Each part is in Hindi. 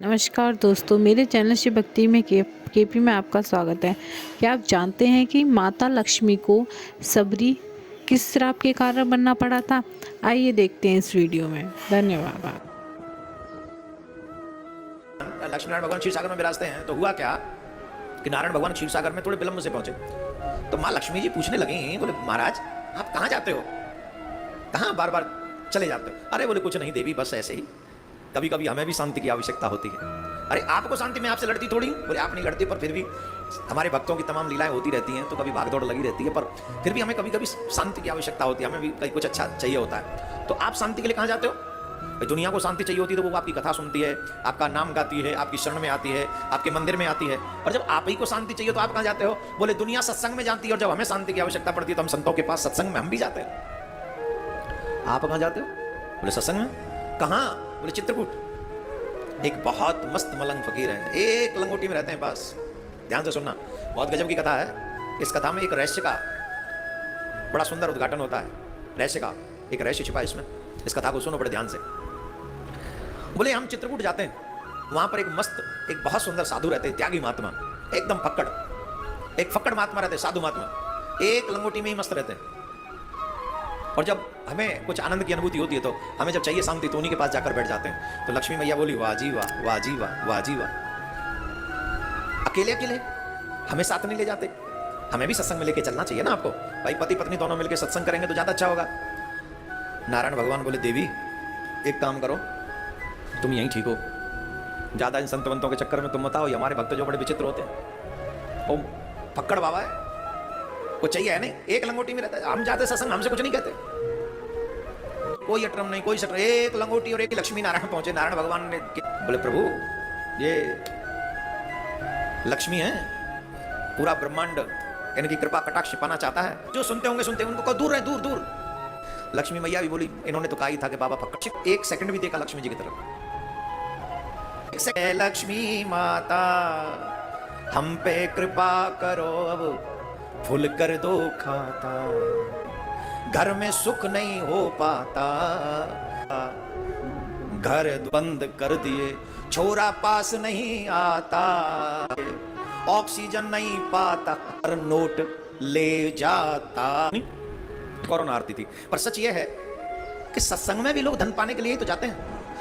नमस्कार दोस्तों, मेरे चैनल शिव भक्ति में केपी में आपका स्वागत है। क्या आप जानते हैं कि माता लक्ष्मी को सबरी किस श्राप के कारण बनना पड़ा था? आइए देखते हैं इस वीडियो में। धन्यवाद। लक्ष्मी नारायण भगवान क्षीरसागर में विराजते हैं। तो हुआ क्या कि नारायण भगवान क्षीरसागर में थोड़े विलंब से पहुंचे। तो माँ लक्ष्मी जी पूछने लगी, बोले महाराज आप कहाँ जाते हो, कहाँ बार बार चले जाते हो? अरे बोले कुछ नहीं देवी, बस ऐसे ही, कभी कभी हमें भी शांति की आवश्यकता होती है। अरे आपको शांति, मैं आपसे लड़ती थोड़ी हूँ। बोले आप नहीं लड़ती, पर फिर भी हमारे भक्तों की तमाम लीलाएं होती रहती हैं, तो कभी भागदौड़ लगी रहती है, पर फिर भी हमें कभी कभी शांति की आवश्यकता होती है, हमें भी कहीं कुछ अच्छा चाहिए होता है। तो आप शांति के लिए कहाँ जाते हो? दुनिया को शांति चाहिए होती है तो वो आपकी कथा सुनती है, आपका नाम गाती है, आपकी शरण में आती है, आपके मंदिर में आती है। और जब आप ही को शांति चाहिए तो आप कहाँ जाते हो? बोले दुनिया सत्संग में जाती है, और जब हमें शांति की आवश्यकता पड़ती है तो हम संतों के पास सत्संग में हम भी जाते हैं। आप कहाँ जाते हो? बोले सत्संग में। कहाँ? बोले चित्रकूट। एक बहुत मस्त मलंग फकीर है, एक लंगोटी में रहते हैं पास। ध्यान से सुनना, बहुत गजब की कथा है। इस कथा में एक रहस्य का बड़ा सुंदर उद्घाटन होता है। रहस्य का एक रहस्य छिपा इसमें। इस कथा को सुनो बड़े ध्यान से। बोले हम चित्रकूट जाते हैं, वहां पर एक बहुत सुंदर साधु रहते हैं, त्यागी महात्मा, एकदम फक्कड़, एक फक्कड़ महात्मा रहते, साधु महात्मा, एक लंगोटी में ही मस्त रहते हैं। और जब हमें कुछ आनंद की अनुभूति होती है तो हमें जब चाहिए शांति तो उन्हीं के पास जाकर बैठ जाते हैं। तो लक्ष्मी मैया बोली वाह जी वाह, वाह जी वाह, वाह जी वाह। अकेले अकेले हमें साथ नहीं ले जाते, हमें भी सत्संग में लेके चलना चाहिए ना आपको। भाई पति पत्नी दोनों मिलकर सत्संग करेंगे तो ज्यादा अच्छा होगा। नारायण भगवान बोले देवी एक काम करो, तुम यहीं ठीक हो, ज्यादा इन संतवंतों के चक्कर में तुम मत आओ। ये हमारे भक्त जो बड़े विचित्र होते हैं, वो फक्कड़ बाबा है, वो चाहिए है नहीं, एक लंगोटी में रहता है। हम जाते सत्संग, हमसे कुछ नहीं कहते, कोई अटरम नहीं, कोई शटर, एक लंगोटी और एक लक्ष्मी नारायण पहुंचे। नारायण भगवान ने बोले प्रभु ये लक्ष्मी है, पूरा ब्रह्मांड इनकी कृपा कटाक्ष पाना चाहता है, जो सुनते होंगे सुनते उनको कहो दूर रहे, दूर दूर। लक्ष्मी मैया भी बोली, इन्होंने तो कहा ही था कि बाबा फक्कड़। एक सेकंड भी देखा लक्ष्मी जी की तरफ। लक्ष्मी माता हम पे कृपा करो, अब फुल कर दो खाता, घर में सुख नहीं हो पाता, घर बंद कर दिए, छोरा पास नहीं आता, ऑक्सीजन नहीं पाता, हर नोट ले जाता। कोरोना आरती थी, पर सच यह है कि सत्संग में भी लोग धन पाने के लिए ही तो जाते हैं।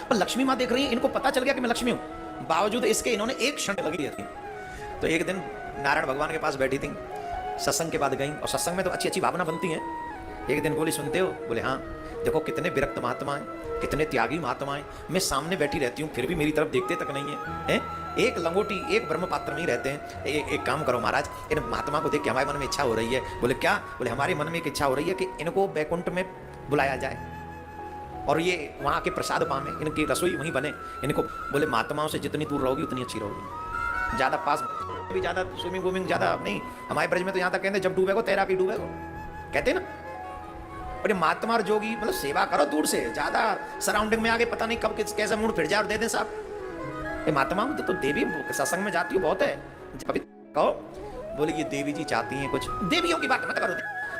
पर लक्ष्मी माँ देख रही है, इनको पता चल गया कि मैं लक्ष्मी हूं, बावजूद इसके इन्होंने एक क्षण लगी थी। तो एक दिन नारायण भगवान के पास बैठी थी, सत्संग के बाद गई, और सत्संग में तो अच्छी अच्छी भावना बनती है। एक दिन बोली सुनते हो? बोले हाँ। देखो कितने विरक्त महात्मा हैं, कितने त्यागी महात्मा हैं, मैं सामने बैठी रहती हूँ फिर भी मेरी तरफ देखते तक नहीं है। एक लंगोटी एक ब्रह्म पात्र में ही रहते हैं। एक काम करो महाराज, इन महात्मा को देख के हमारे मन में इच्छा हो रही है। बोले क्या? बोले हमारे मन में एक इच्छा हो रही है कि इनको बैकुंठ में बुलाया जाए और ये वहाँ के प्रसाद पावे, इनकी रसोई वहीं बने इनको। बोले महात्माओं से जितनी दूर रहोगी उतनी अच्छी रहोगी, ज्यादा पास भी, ज्यादा स्विमिंग वूमिंग ज्यादा नहीं। हमारे ब्रज में तो यहाँ तक कहते जब डूबेगो तैरा के डूबेगो, कहते ना। और ये महात्मा और जोगी मतलब सेवा करो दूर से, ज्यादा सराउंडिंग में आगे पता नहीं कब कैसे मूड फिर जाए और दे दें साहब। ये महात्मा तो देवी सत्संग में जाती हो बहुत है, कभी कहो। बोले ये देवी जी चाहती हैं कुछ, देवियों की बात मत करो,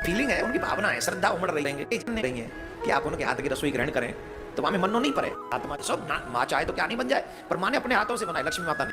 फीलिंग है, उनकी भावना है, श्रद्धा उमड़ रही है कि आप उनके हाथ की रसोई ग्रहण करें तो वहां में मनो नहीं पड़े। आत्मा सब माँ चाहे तो क्या नहीं बन जाए, पर माँ ने अपने हाथों से बनाई, लक्ष्मी माता ने।